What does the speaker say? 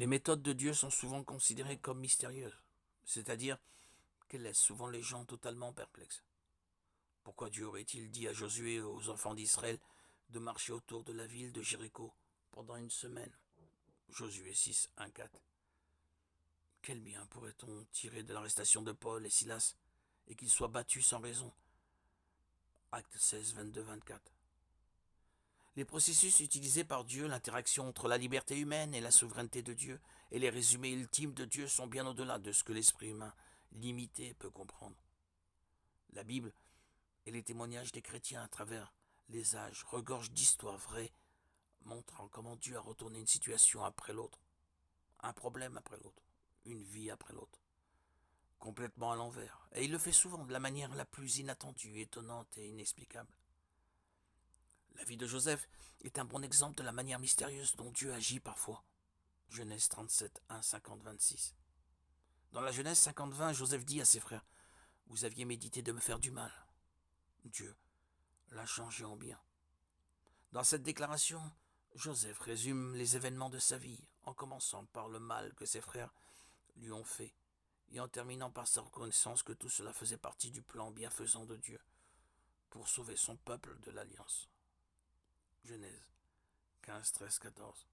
Les méthodes de Dieu sont souvent considérées comme mystérieuses, c'est-à-dire qu'elles laissent souvent les gens totalement perplexes. Pourquoi Dieu aurait-il dit à Josué et aux enfants d'Israël de marcher autour de la ville de Jéricho pendant une semaine? Josué 6, 1, 4. Quel bien pourrait-on tirer de l'arrestation de Paul et Silas et qu'ils soient battus sans raison? Acte 16, 22, 24. Les processus utilisés par Dieu, l'interaction entre la liberté humaine et la souveraineté de Dieu, et les résumés ultimes de Dieu sont bien au-delà de ce que l'esprit humain limité peut comprendre. La Bible et les témoignages des chrétiens à travers les âges regorgent d'histoires vraies, montrant comment Dieu a retourné une situation après l'autre, un problème après l'autre, une vie après l'autre, complètement à l'envers. Et il le fait souvent de la manière la plus inattendue, étonnante et inexplicable. La vie de Joseph est un bon exemple de la manière mystérieuse dont Dieu agit parfois. Genèse 37, 1, 50, 26. Dans la Genèse 50, 20, Joseph dit à ses frères: Vous aviez médité de me faire du mal. Dieu l'a changé en bien. Dans cette déclaration, Joseph résume les événements de sa vie, en commençant par le mal que ses frères lui ont fait, et en terminant par sa reconnaissance que tout cela faisait partie du plan bienfaisant de Dieu pour sauver son peuple de l'Alliance. Genèse 15, 13, 14.